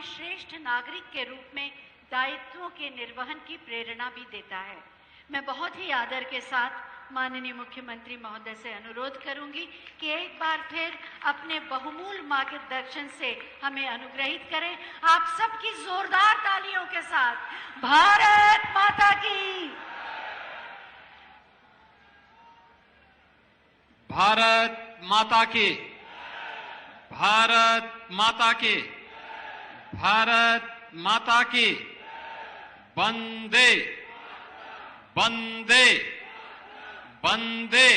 हमें श्रेष्ठ नागरिक के रूप में दायित्वों के निर्वहन की प्रेरणा भी देता है। मैं बहुत ही आदर के साथ माननीय मुख्यमंत्री महोदय से अनुरोध करूंगी कि एक बार फिर अपने बहुमूल्य मार्गदर्शन से हमें अनुग्रहित करें। आप सबकी जोरदार तालियों के साथ भारत माता की, भारत माता की, भारत माता की, भारत माता की, वंदे वंदे वंदे।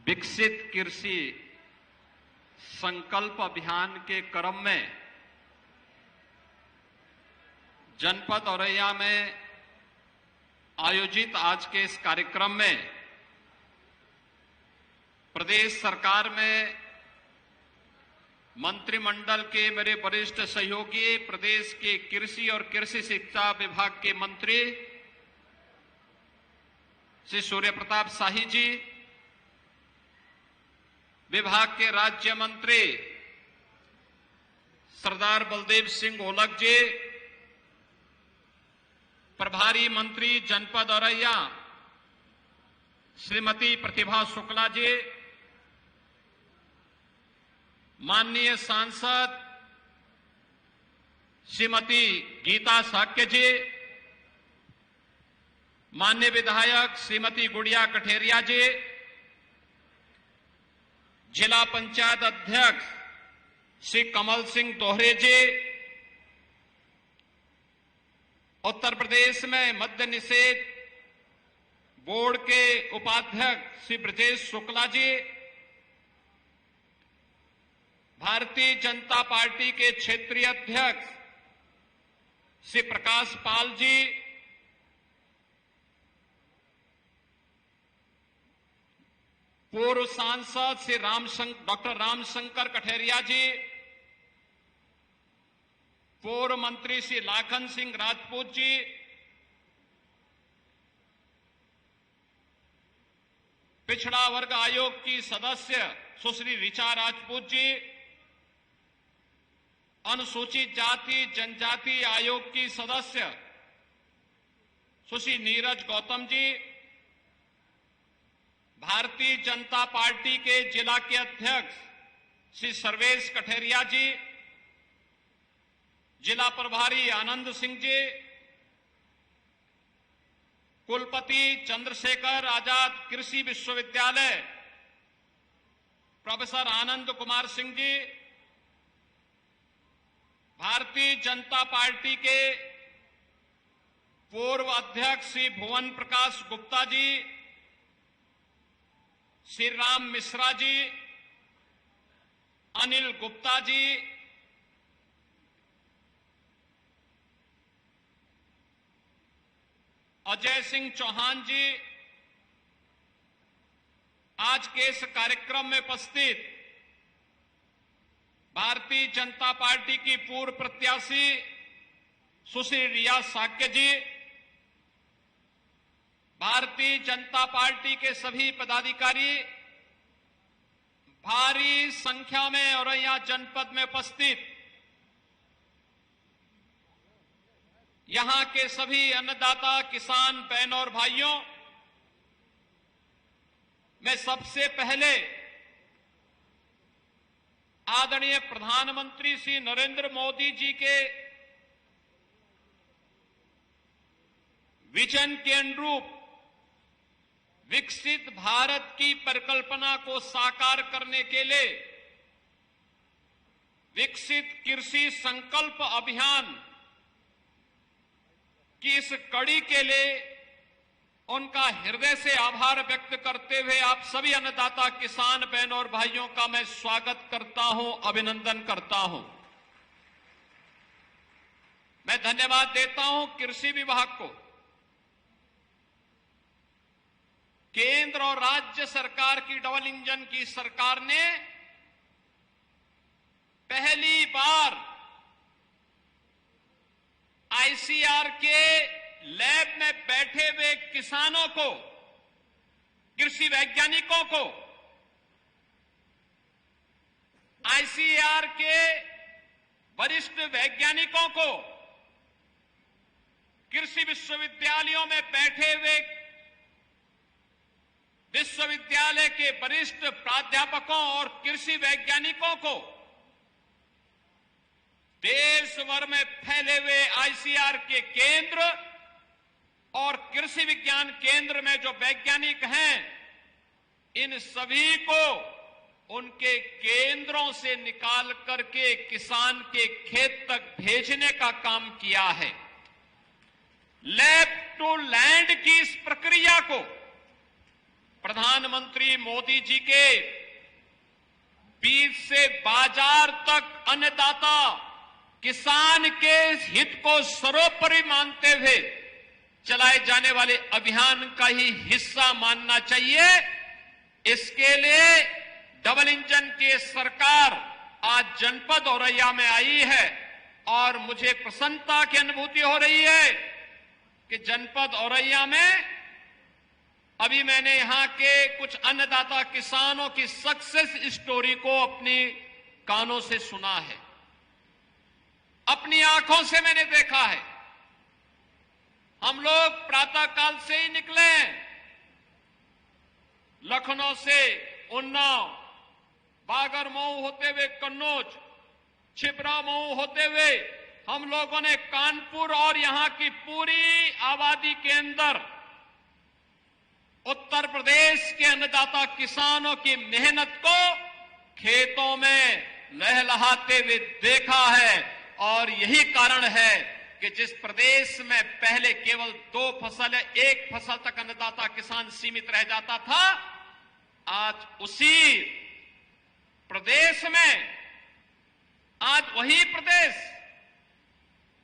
विकसित कृषि संकल्प अभियान के क्रम में जनपद औरैया में आयोजित आज के इस कार्यक्रम में प्रदेश सरकार में मंत्रिमंडल के मेरे वरिष्ठ सहयोगी, प्रदेश के कृषि और कृषि शिक्षा विभाग के मंत्री श्री सूर्य प्रताप शाही जी, विभाग के राज्य मंत्री सरदार बलदेव सिंह ओलख जी, प्रभारी मंत्री जनपद औरैया श्रीमती प्रतिभा शुक्ला जी, माननीय सांसद श्रीमती गीता साक्य जी, माननीय विधायक श्रीमती गुड़िया कठेरिया जी, जिला पंचायत अध्यक्ष श्री कमल सिंह दोहरे जी, उत्तर प्रदेश में मद्य निषेध बोर्ड के उपाध्यक्ष श्री ब्रजेश शुक्ला जी, भारतीय जनता पार्टी के क्षेत्रीय अध्यक्ष श्री प्रकाश पाल जी, पूर्व सांसद श्री डॉक्टर रामशंकर कठेरिया जी, पूर्व मंत्री श्री लाखन सिंह राजपूत जी, पिछड़ा वर्ग आयोग की सदस्य सुश्री ऋचा राजपूत जी, अनुसूचित जाति जनजाति आयोग की सदस्य सुश्री नीरज गौतम जी, भारतीय जनता पार्टी के जिला के अध्यक्ष श्री सर्वेश कठेरिया जी, जिला प्रभारी आनंद सिंह जी, कुलपति चंद्रशेखर आजाद कृषि विश्वविद्यालय प्रोफेसर आनंद कुमार सिंह जी, भारतीय जनता पार्टी के पूर्व अध्यक्ष श्री भुवन प्रकाश गुप्ता जी, श्री राम मिश्रा जी, अनिल गुप्ता जी, अजय सिंह चौहान जी, आज के इस कार्यक्रम में उपस्थित भारतीय जनता पार्टी की पूर्व प्रत्याशी सुश्री रिया साक्य जी, भारतीय जनता पार्टी के सभी पदाधिकारी, भारी संख्या में औरैया जनपद में उपस्थित यहां के सभी अन्नदाता किसान बहनों और भाइयों, मैं सबसे पहले आदरणीय प्रधानमंत्री श्री नरेंद्र मोदी जी के विजन के अनुरूप विकसित भारत की परिकल्पना को साकार करने के लिए विकसित कृषि संकल्प अभियान की इस कड़ी के लिए उनका हृदय से आभार व्यक्त करते हुए आप सभी अन्नदाता किसान बहनों और भाइयों का मैं स्वागत करता हूं, अभिनंदन करता हूं। मैं धन्यवाद देता हूं कृषि विभाग को, केंद्र और राज्य सरकार की डबल इंजन की सरकार ने पहली बार आईसीआर के लैब में बैठे हुए किसानों को, कृषि वैज्ञानिकों को आईसीएआर के वरिष्ठ वैज्ञानिकों को, कृषि विश्वविद्यालयों में बैठे हुए विश्वविद्यालय के वरिष्ठ प्राध्यापकों और कृषि वैज्ञानिकों को, देश भर में फैले हुए आईसीएआर के केंद्र और कृषि विज्ञान केंद्र में जो वैज्ञानिक हैं, इन सभी को उनके केंद्रों से निकाल करके किसान के खेत तक भेजने का काम किया है। लैब टू लैंड की इस प्रक्रिया को प्रधानमंत्री मोदी जी के बीज से बाजार तक अन्नदाता किसान के हित को सर्वोपरि मानते हुए चलाए जाने वाले अभियान का ही हिस्सा मानना चाहिए। इसके लिए डबल इंजन की सरकार आज जनपद औरैया में आई है और मुझे प्रसन्नता की अनुभूति हो रही है कि जनपद औरैया में अभी मैंने यहां के कुछ अन्नदाता किसानों की सक्सेस स्टोरी को अपनी कानों से सुना है, अपनी आंखों से मैंने देखा है। हम लोग प्रातःकाल से ही निकले, लखनऊ से उन्नाव, बागरमऊ होते हुए कन्नौज, छिबरामऊ होते हुए हम लोगों ने कानपुर और यहां की पूरी आबादी के अंदर उत्तर प्रदेश के अन्नदाता किसानों की मेहनत को खेतों में लहलहाते हुए देखा है। और यही कारण है कि जिस प्रदेश में पहले केवल 2 फसल या 1 फसल तक अन्नदाता किसान सीमित रह जाता था, आज उसी प्रदेश में, आज वही प्रदेश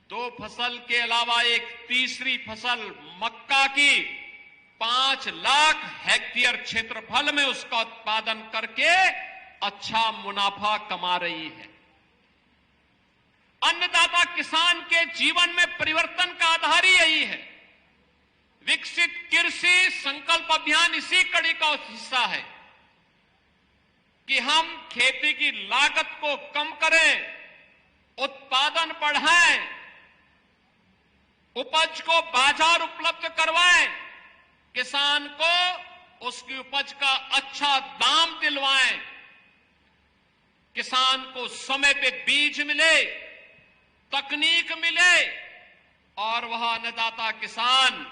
2 फसल के अलावा एक तीसरी फसल मक्का की 5 लाख हेक्टेयर क्षेत्रफल में उसका उत्पादन करके अच्छा मुनाफा कमा रही है। अन्नदाता किसान के जीवन में परिवर्तन का आधार ही यही है। विकसित कृषि संकल्प अभियान इसी कड़ी का हिस्सा है कि हम खेती की लागत को कम करें, उत्पादन बढ़ाएं, उपज को बाजार उपलब्ध करवाएं, किसान को उसकी उपज का अच्छा दाम दिलवाएं, किसान को समय पे बीज मिले, तकनीक मिले और वह अन्नदाता किसान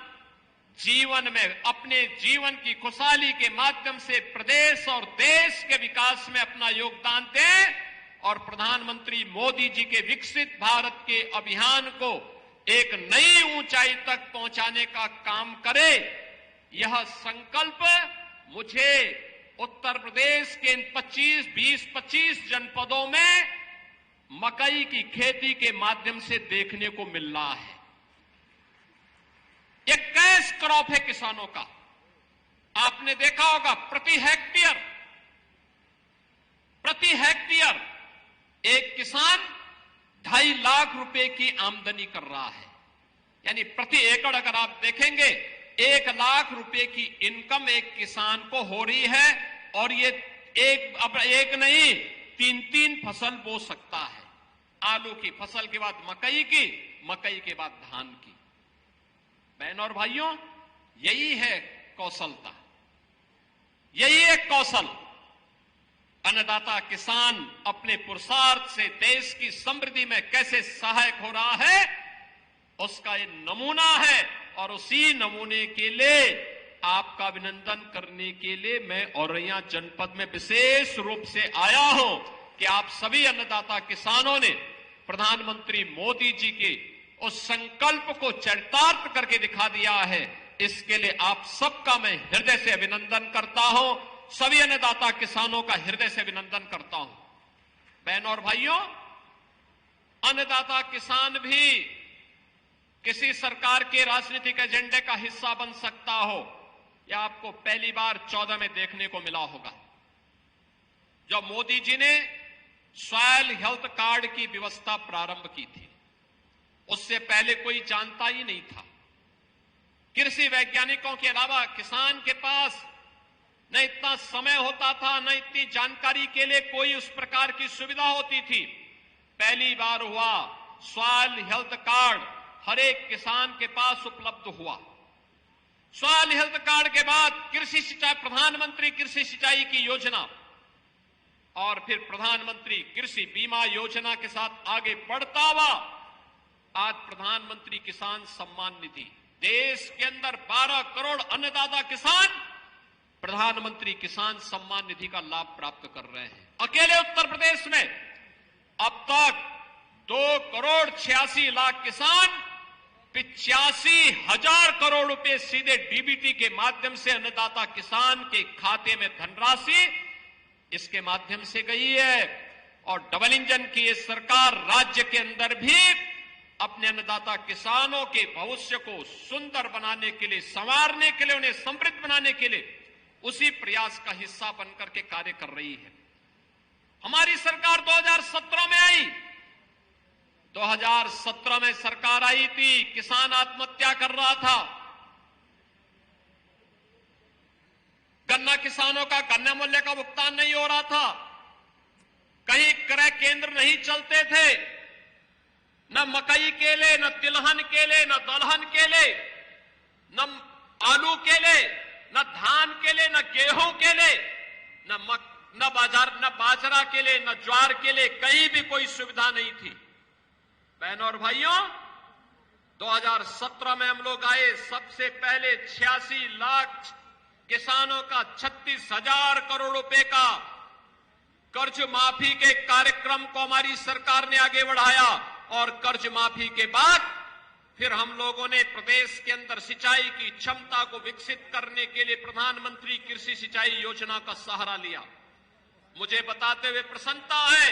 जीवन में अपने जीवन की खुशहाली के माध्यम से प्रदेश और देश के विकास में अपना योगदान दें और प्रधानमंत्री मोदी जी के विकसित भारत के अभियान को एक नई ऊंचाई तक पहुंचाने का काम करे। यह संकल्प मुझे उत्तर प्रदेश के इन 20-25 जनपदों में मकई की खेती के माध्यम से देखने को मिल रहा है। यह कैश क्रॉप है किसानों का। आपने देखा होगा प्रति हेक्टेयर एक किसान 2.5 लाख रुपए की आमदनी कर रहा है। यानी प्रति एकड़ अगर आप देखेंगे 1 लाख रुपए की इनकम एक किसान को हो रही है और ये अब एक नहीं 3 फसल बो सकता है। आलू की फसल के बाद मकई की, मकई के बाद धान की। बहनों और भाइयों, यही है कौशलता, यही एक कौशल। अन्नदाता किसान अपने पुरुषार्थ से देश की समृद्धि में कैसे सहायक हो रहा है, उसका ये नमूना है। और उसी नमूने के लिए आपका अभिनंदन करने के लिए मैं औरैया जनपद में विशेष रूप से आया हूं कि आप सभी अन्नदाता किसानों ने प्रधानमंत्री मोदी जी के उस संकल्प को चरितार्थ करके दिखा दिया है। इसके लिए आप सबका मैं हृदय से अभिनंदन करता हूं, सभी अन्नदाता किसानों का हृदय से अभिनंदन करता हूं। बहनों और भाइयों, अन्नदाता किसान भी किसी सरकार के राजनीतिक एजेंडे का हिस्सा बन सकता हो, यह आपको पहली बार 14 में देखने को मिला होगा, जब मोदी जी ने सॉयल हेल्थ कार्ड की व्यवस्था प्रारंभ की थी। उससे पहले कोई जानता ही नहीं था। कृषि वैज्ञानिकों के अलावा किसान के पास न इतना समय होता था, न इतनी जानकारी के लिए कोई उस प्रकार की सुविधा होती थी। पहली बार हुआ सॉइल हेल्थ कार्ड हर एक किसान के पास उपलब्ध हुआ। सॉइल हेल्थ कार्ड के बाद कृषि सिंचाई, प्रधानमंत्री कृषि सिंचाई की योजना और फिर प्रधानमंत्री कृषि बीमा योजना के साथ आगे बढ़ता हुआ आज प्रधानमंत्री किसान सम्मान निधि। देश के अंदर 12 करोड़ अन्नदाता किसान प्रधानमंत्री किसान सम्मान निधि का लाभ प्राप्त कर रहे हैं। अकेले उत्तर प्रदेश में अब तक 2 करोड़ 86 लाख किसान 85,000 करोड़ रुपए सीधे डीबीटी के माध्यम से अन्नदाता किसान के खाते में धनराशि इसके माध्यम से गई है। और डबल इंजन की ये सरकार राज्य के अंदर भी अपने अन्नदाता किसानों के भविष्य को सुंदर बनाने के लिए, संवारने के लिए, उन्हें समृद्ध बनाने के लिए उसी प्रयास का हिस्सा बनकर के कार्य कर रही है। हमारी सरकार 2017 में आई। 2017 में सरकार आई थी, किसान आत्महत्या कर रहा था। गन्ना किसानों का गन्ना मूल्य का भुगतान नहीं हो रहा था। कहीं क्रय केंद्र नहीं चलते थे, न मकई केले, न तिलहन केले, न दलहन केले, न आलू केले, न धान केले, न गेहूं केले, न बाजरा केले, न ज्वार केले, कहीं भी कोई सुविधा नहीं थी। बहनों और भाइयों, 2017 में हम लोग आए, सबसे पहले 86 लाख किसानों का 36,000 करोड़ रुपए का कर्ज माफी के कार्यक्रम को हमारी सरकार ने आगे बढ़ाया। और कर्ज माफी के बाद फिर हम लोगों ने प्रदेश के अंदर सिंचाई की क्षमता को विकसित करने के लिए प्रधानमंत्री कृषि सिंचाई योजना का सहारा लिया। मुझे बताते हुए प्रसन्नता है,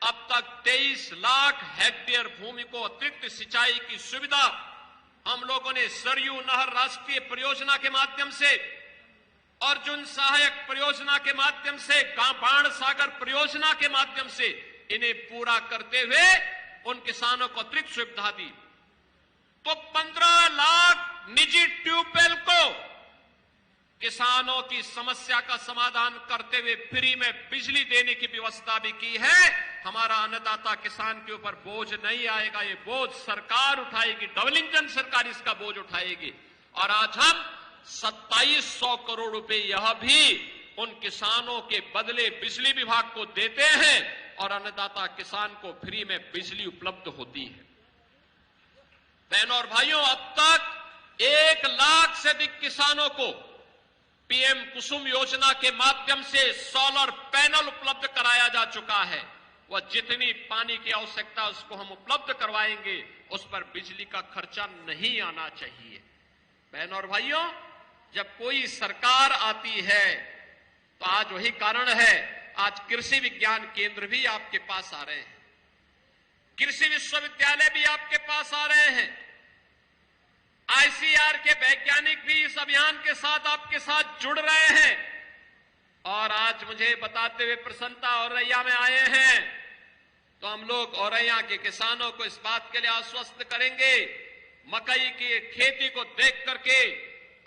अब तक 23 लाख हेक्टेयर भूमि को अतिरिक्त सिंचाई की सुविधा हम लोगों ने सरयू नहर राष्ट्रीय परियोजना के माध्यम से, अर्जुन सहायक परियोजना के माध्यम से, बाण सागर परियोजना के माध्यम से इन्हें पूरा करते हुए उन किसानों को अतिरिक्त सुविधा दी। तो 15 लाख निजी ट्यूबवेल को किसानों की समस्या का समाधान करते हुए फ्री में बिजली देने की व्यवस्था भी की है। हमारा अन्नदाता किसान के ऊपर बोझ नहीं आएगा, ये बोझ सरकार उठाएगी, डबल इंजन सरकार इसका बोझ उठाएगी। और आज हम 2700 करोड़ रुपए यह भी उन किसानों के बदले बिजली विभाग को देते हैं और अन्नदाता किसान को फ्री में बिजली उपलब्ध होती है। बहनों और भाइयों, अब तक 1 लाख से अधिक किसानों को पीएम कुसुम योजना के माध्यम से सोलर पैनल उपलब्ध कराया जा चुका है। वह जितनी पानी की आवश्यकता उसको हम उपलब्ध करवाएंगे, उस पर बिजली का खर्चा नहीं आना चाहिए। बहनों और भाइयों, जब कोई सरकार आती है तो आज वही कारण है, आज कृषि विज्ञान केंद्र भी आपके पास आ रहे हैं, कृषि विश्वविद्यालय भी आपके पास आ रहे हैं, आईसीआर के वैज्ञानिक भी इस अभियान के साथ आपके साथ जुड़ रहे हैं। और आज मुझे बताते हुए प्रसन्नता, औरैया में आए हैं तो हम लोग औरैया के किसानों को इस बात के लिए आश्वस्त करेंगे, मकई की खेती को देख करके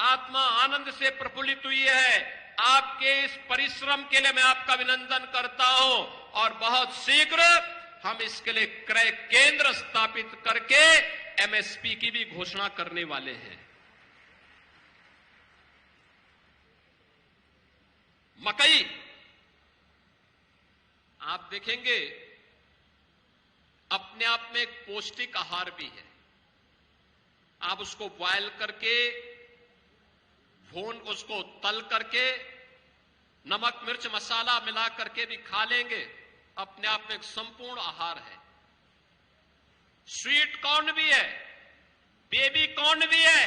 आत्मा आनंद से प्रफुल्लित हुई है। आपके इस परिश्रम के लिए मैं आपका अभिनंदन करता हूं और बहुत शीघ्र हम इसके लिए क्रय केंद्र स्थापित करके एमएसपी की भी घोषणा करने वाले हैं। मकई आप देखेंगे अपने आप में एक पौष्टिक आहार भी है। आप उसको बॉयल करके, भून, उसको तल करके, नमक मिर्च मसाला मिला करके भी खा लेंगे, अपने आप में एक संपूर्ण आहार है। स्वीट कॉर्न भी है, बेबी कॉर्न भी है,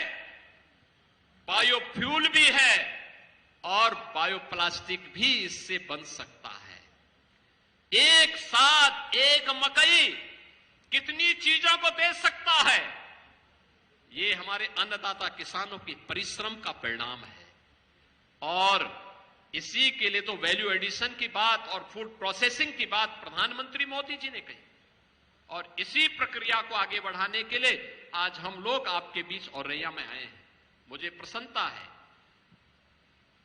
बायोफ्यूल भी है और बायोप्लास्टिक भी इससे बन सकता है। एक साथ एक मकई कितनी चीजों को दे सकता है, ये हमारे अन्नदाता किसानों के परिश्रम का परिणाम है। और इसी के लिए तो वैल्यू एडिशन की बात और फूड प्रोसेसिंग की बात प्रधानमंत्री मोदी जी ने कही, और इसी प्रक्रिया को आगे बढ़ाने के लिए आज हम लोग आपके बीच औरैया में आए हैं। मुझे प्रसन्नता है,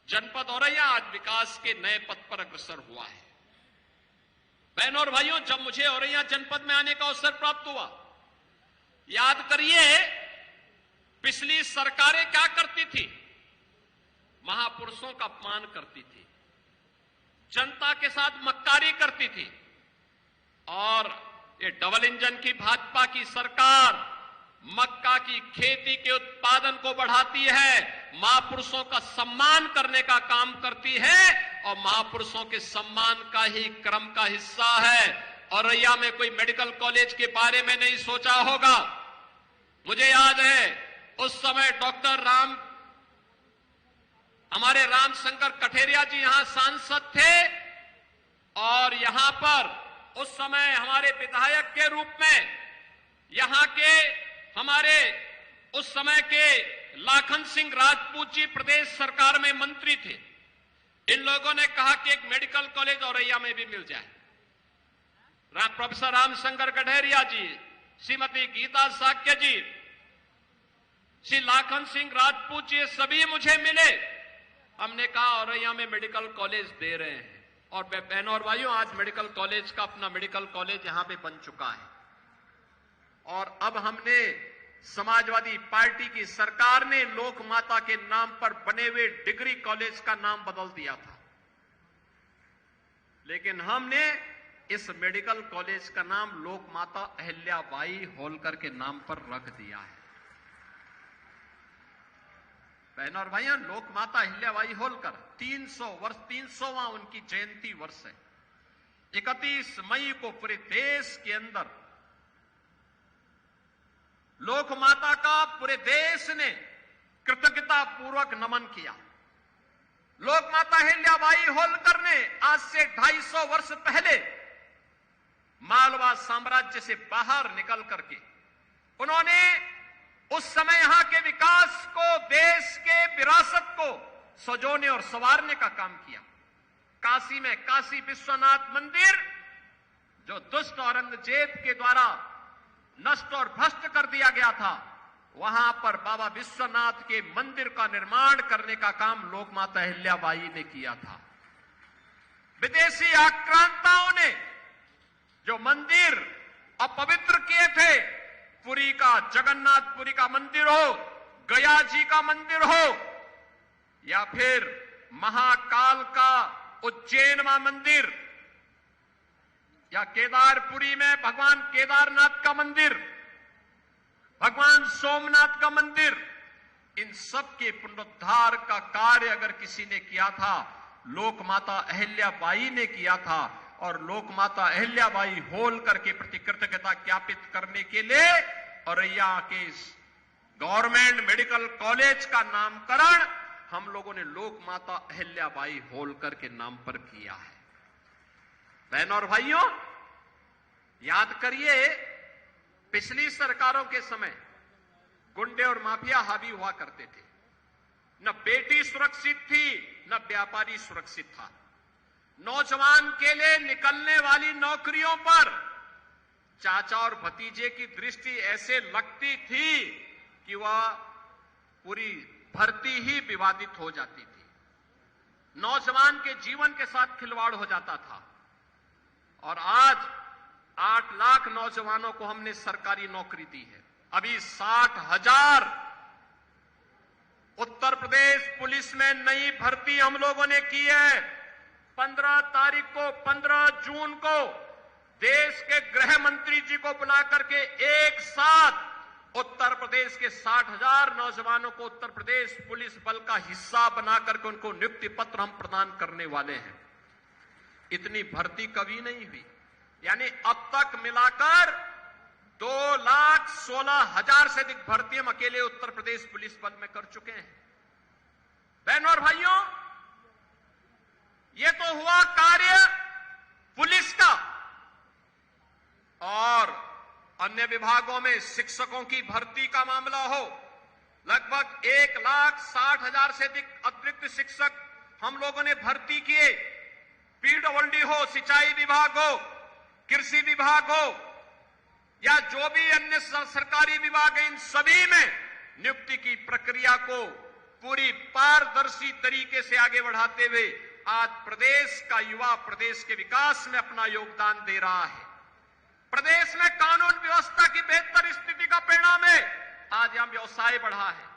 जनपद औरैया आज विकास के नए पथ पर अग्रसर हुआ है। बहनों और भाइयों, जब मुझे औरैया जनपद में आने का अवसर प्राप्त हुआ, याद करिए पिछली सरकारें क्या करती थी? महापुरुषों का अपमान करती थी, जनता के साथ मक्कारी करती थी। और ये डबल इंजन की भाजपा की सरकार मक्का की खेती के उत्पादन को बढ़ाती है, महापुरुषों का सम्मान करने का काम करती है और महापुरुषों के सम्मान का ही क्रम का हिस्सा है। औरैया में कोई मेडिकल कॉलेज के बारे में नहीं सोचा होगा। मुझे याद है उस समय डॉक्टर हमारे रामशंकर कठेरिया जी यहां सांसद थे और यहां पर उस समय हमारे विधायक के रूप में यहां के हमारे उस समय के लाखन सिंह राजपूत जी प्रदेश सरकार में मंत्री थे। इन लोगों ने कहा कि एक मेडिकल कॉलेज औरैया में भी मिल जाए। प्रोफेसर रामशंकर कठेरिया जी, श्रीमती गीता साक्य जी, श्री लाखन सिंह राजपूत जी, सभी मुझे मिले। हमने कहा औरैया में मेडिकल कॉलेज दे रहे हैं। और बहनों और भाइयों, आज मेडिकल कॉलेज का अपना मेडिकल कॉलेज यहां पे बन चुका है। और अब हमने समाजवादी पार्टी की सरकार ने लोक माता के नाम पर बने हुए डिग्री कॉलेज का नाम बदल दिया था, लेकिन हमने इस मेडिकल कॉलेज का नाम लोक माता अहिल्याबाई होलकर के नाम पर रख दिया है। बहनों और भाइयों, लोक माता अहिल्याबाई होलकर 300वां उनकी जयंती वर्ष है। 31 मई को पूरे देश के अंदर लोक माता का पूरे देश ने कृतज्ञता पूर्वक नमन किया। लोक माता अहिल्याबाई होलकर ने आज से 250 वर्ष पहले मालवा साम्राज्य से बाहर निकल करके उन्होंने उस समय यहां के विकास को, देश के विरासत को सजोने और संवारने का काम किया। काशी में काशी विश्वनाथ मंदिर जो दुष्ट औरंगजेब के द्वारा नष्ट और भ्रष्ट कर दिया गया था, वहां पर बाबा विश्वनाथ के मंदिर का निर्माण करने का काम लोक माता अहिल्याबाई ने किया था। विदेशी आक्रांताओं ने जो मंदिर अपवित्र किए थे, पुरी का जगन्नाथपुरी का मंदिर हो, गया जी का मंदिर हो, या फिर महाकाल का उज्जैन में मंदिर, या केदारपुरी में भगवान केदारनाथ का मंदिर, भगवान सोमनाथ का मंदिर, इन सब के पुनरुद्धार का कार्य अगर किसी ने किया था, लोक माता अहिल्याबाई ने किया था। और लोक माता अहिल्याबाई होलकर के प्रति कृतज्ञता ज्ञापित करने के लिए औरैया के गवर्नमेंट मेडिकल कॉलेज का नामकरण हम लोगों ने लोक माता अहिल्याबाई होलकर के नाम पर किया है। बहनों और भाइयों, याद करिए पिछली सरकारों के समय गुंडे और माफिया हावी हुआ करते थे। न बेटी सुरक्षित थी, न व्यापारी सुरक्षित था। नौजवान के लिए निकलने वाली नौकरियों पर चाचा और भतीजे की दृष्टि ऐसे लगती थी कि वह पूरी भर्ती ही विवादित हो जाती थी। नौजवान के जीवन के साथ खिलवाड़ हो जाता था। और आज 8 लाख नौजवानों को हमने सरकारी नौकरी दी है। अभी 60,000 उत्तर प्रदेश पुलिस में नई भर्ती हम लोगों ने की है। 15 जून को देश के गृह मंत्री जी को बुला करके एक साथ उत्तर प्रदेश के 60,000 नौजवानों को उत्तर प्रदेश पुलिस बल का हिस्सा बना करके उनको नियुक्ति पत्र हम प्रदान करने वाले हैं। इतनी भर्ती कभी नहीं हुई। यानी अब तक मिलाकर 2,16,000 से अधिक भर्ती हम अकेले उत्तर प्रदेश पुलिस बल में कर चुके हैं। बहनों और भाइयों, ये तो हुआ कार्य पुलिस का। और अन्य विभागों में शिक्षकों की भर्ती का मामला हो, लगभग 1,60,000 से अधिक अतिरिक्त शिक्षक हम लोगों ने भर्ती किए। पीडब्ल्यूडी हो, सिंचाई विभाग हो, कृषि विभाग हो, या जो भी अन्य सरकारी विभाग है, इन सभी में नियुक्ति की प्रक्रिया को पूरी पारदर्शी तरीके से आगे बढ़ाते हुए आज प्रदेश का युवा प्रदेश के विकास में अपना योगदान दे रहा है। प्रदेश में कानून व्यवस्था की बेहतर स्थिति का परिणाम है आज यहां व्यवसाय बढ़ा है,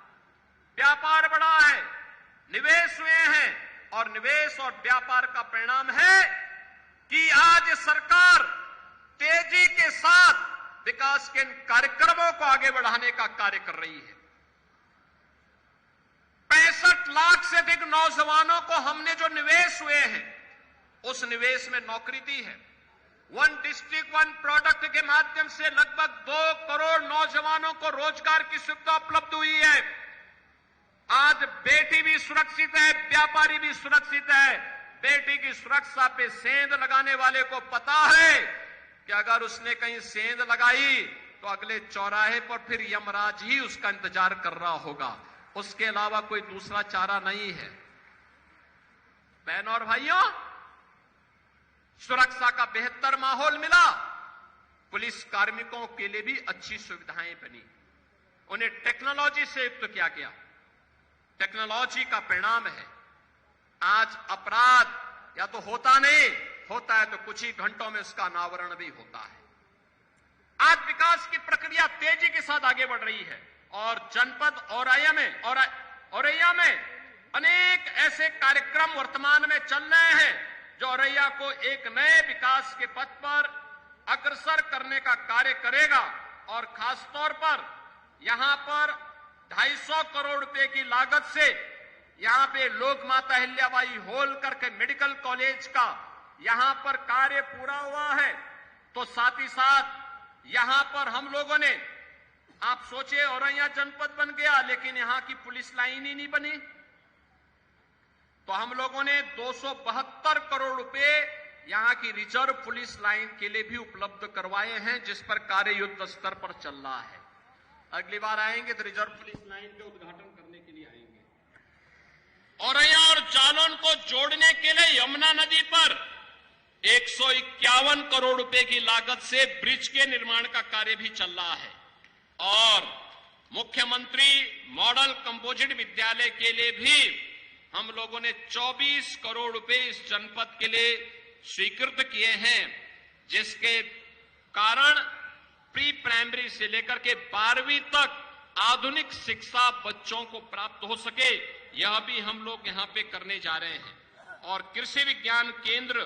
व्यापार बढ़ा है, निवेश हुए हैं और निवेश और व्यापार का परिणाम है कि आज सरकार तेजी के साथ विकास के इन कार्यक्रमों को आगे बढ़ाने का कार्य कर रही है। 65 लाख से अधिक नौजवानों को हमने जो निवेश हुए हैं उस निवेश में नौकरी दी है। वन डिस्ट्रिक्ट वन प्रोडक्ट के माध्यम से लगभग 2 करोड़ नौजवानों को रोजगार की सुविधा उपलब्ध हुई है। आज बेटी भी सुरक्षित है, व्यापारी भी सुरक्षित है। बेटी की सुरक्षा पे सेंध लगाने वाले को पता है कि अगर उसने कहीं सेंध लगाई तो अगले चौराहे पर फिर यमराज ही उसका इंतजार कर रहा होगा, उसके अलावा कोई दूसरा चारा नहीं है। बहनों और भाइयों, सुरक्षा का बेहतर माहौल मिला, पुलिस कार्मिकों के लिए भी अच्छी सुविधाएं बनी, उन्हें टेक्नोलॉजी से युक्त किया गया। टेक्नोलॉजी का परिणाम है आज अपराध या तो होता नहीं, होता है तो कुछ ही घंटों में उसका अनावरण भी होता है। आज विकास की प्रक्रिया तेजी के साथ आगे बढ़ रही है और जनपद औरैया में अनेक ऐसे कार्यक्रम वर्तमान में चल रहे हैं जो औरैया को एक नए विकास के पथ पर अग्रसर करने का कार्य करेगा। और खासतौर पर यहां पर 250 करोड़ रुपए की लागत से यहां पे लोक माता अहिल्याबाई होलकर के मेडिकल कॉलेज का यहां पर कार्य पूरा हुआ है। तो साथ ही साथ यहां पर हम लोगों ने, आप सोचिए औरैया जनपद बन गया लेकिन यहां की पुलिस लाइन ही नहीं बनी, तो हम लोगों ने 272 करोड़ रुपए यहां की रिजर्व पुलिस लाइन के लिए भी उपलब्ध करवाए हैं, जिस पर कार्य युद्ध स्तर पर चल रहा है। अगली बार आएंगे तो रिजर्व पुलिस लाइन के उद्घाटन करने के लिए आएंगे। औरैया और जालौन को जोड़ने के लिए यमुना नदी पर 151 करोड़ रुपए की लागत से ब्रिज के निर्माण का कार्य भी चल रहा है। और मुख्यमंत्री मॉडल कंपोजिट विद्यालय के लिए भी हम लोगों ने 24 करोड़ रुपए इस जनपद के लिए स्वीकृत किए हैं, जिसके कारण प्री प्राइमरी से लेकर के 12वीं तक आधुनिक शिक्षा बच्चों को प्राप्त हो सके, यह भी हम लोग यहां पे करने जा रहे हैं। और कृषि विज्ञान केंद्र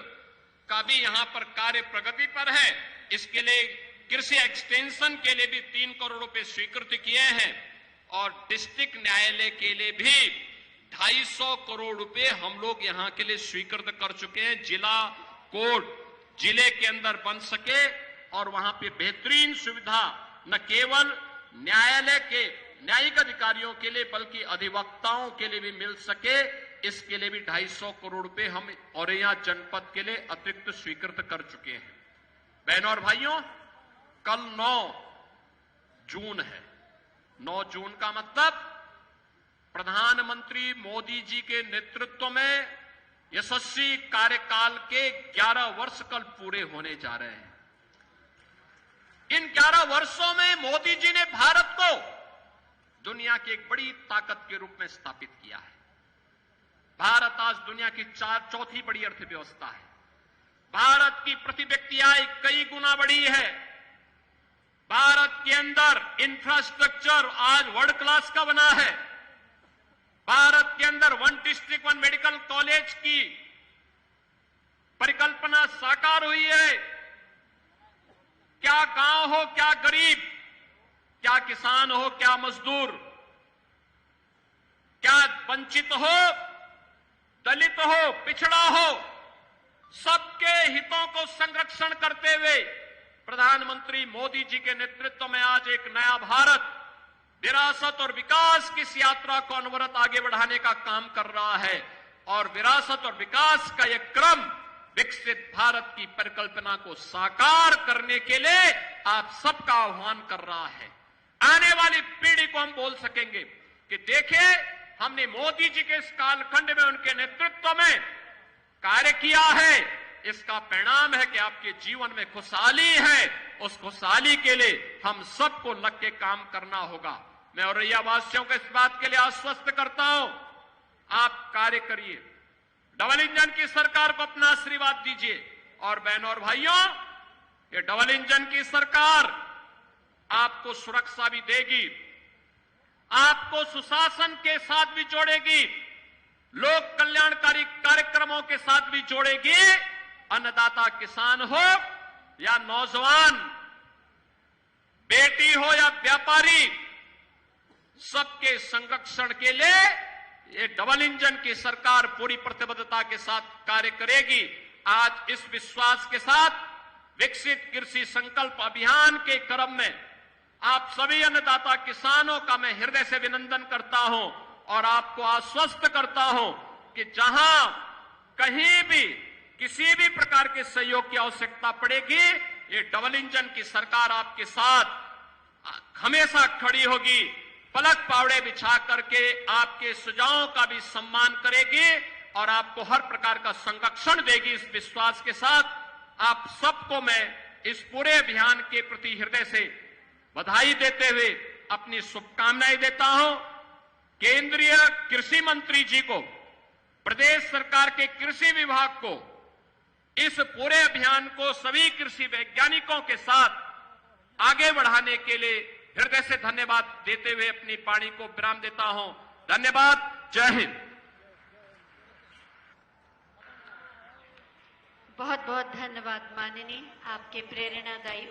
का भी यहां पर कार्य प्रगति पर है, इसके लिए कृषि एक्सटेंशन के लिए भी 3 करोड़ रुपए स्वीकृत किए हैं। और डिस्ट्रिक्ट न्यायालय के लिए भी 250 करोड़ रुपए हम लोग यहां के लिए स्वीकृत कर चुके हैं। जिला कोर्ट जिले के अंदर बन सके और वहां पे बेहतरीन सुविधा न केवल न्यायालय के न्यायिक अधिकारियों के लिए बल्कि अधिवक्ताओं के लिए भी मिल सके, इसके लिए भी 250 करोड़ रुपए हम औरैया जनपद के लिए अतिरिक्त स्वीकृत कर चुके हैं। बहनों और भाइयों, कल 9 जून है। 9 जून का मतलब प्रधानमंत्री मोदी जी के नेतृत्व में यशस्वी कार्यकाल के 11 वर्ष कल पूरे होने जा रहे हैं। इन 11 वर्षों में मोदी जी ने भारत को दुनिया की एक बड़ी ताकत के रूप में स्थापित किया है। भारत आज दुनिया की चौथी बड़ी अर्थव्यवस्था है। भारत की प्रति व्यक्ति आय कई गुना बढ़ी है। भारत के अंदर इंफ्रास्ट्रक्चर आज वर्ल्ड क्लास का बना है। भारत के अंदर one district one medical college की परिकल्पना साकार हुई है। क्या गांव हो, क्या गरीब, क्या किसान हो, क्या मजदूर, क्या वंचित हो, दलित हो, पिछड़ा हो, सबके हितों को संरक्षण करते हुए प्रधानमंत्री मोदी जी के नेतृत्व में आज एक नया भारत विरासत और विकास की इस यात्रा को अनवरत आगे बढ़ाने का काम कर रहा है। और विरासत और विकास का यह क्रम विकसित भारत की परिकल्पना को साकार करने के लिए आप सबका आह्वान कर रहा है। आने वाली पीढ़ी को हम बोल सकेंगे कि देखिए, हमने मोदी जी के इस कालखंड में उनके नेतृत्व में कार्य किया है। इसका परिणाम है कि आपके जीवन में खुशहाली है। उस खुशहाली के लिए हम सबको लग के काम करना होगा। मैं औरैया वासियों को इस बात के लिए आश्वस्त करता हूं, आप कार्य करिए, डबल इंजन की सरकार को अपना आशीर्वाद दीजिए। और बहनों और भाइयों, ये डबल इंजन की सरकार आपको सुरक्षा भी देगी, आपको सुशासन के साथ भी जोड़ेगी, लोक कल्याणकारी कार्यक्रमों के साथ भी जोड़ेगी। अन्नदाता किसान हो या नौजवान, बेटी हो या व्यापारी, सबके संरक्षण के लिए ये डबल इंजन की सरकार पूरी प्रतिबद्धता के साथ कार्य करेगी। आज इस विश्वास के साथ विकसित कृषि संकल्प अभियान के क्रम में आप सभी अन्नदाता किसानों का मैं हृदय से अभिनंदन करता हूं और आपको आश्वस्त करता हूं कि जहां कहीं भी किसी भी प्रकार के सहयोग की आवश्यकता पड़ेगी, ये डबल इंजन की सरकार आपके साथ हमेशा खड़ी होगी, पलक पावड़े बिछा करके आपके सुझावों का भी सम्मान करेगी और आपको हर प्रकार का संरक्षण देगी। इस विश्वास के साथ आप सबको मैं इस पूरे अभियान के प्रति हृदय से बधाई देते हुए अपनी शुभकामनाएं देता हूं। केंद्रीय कृषि मंत्री जी को, प्रदेश सरकार के कृषि विभाग को, इस पूरे अभियान को सभी कृषि वैज्ञानिकों के साथ आगे बढ़ाने के लिए हृदय से धन्यवाद देते हुए अपनी वाणी को विराम देता हूं। धन्यवाद। जय हिंद। बहुत बहुत धन्यवाद माननीय, आपके प्रेरणादायी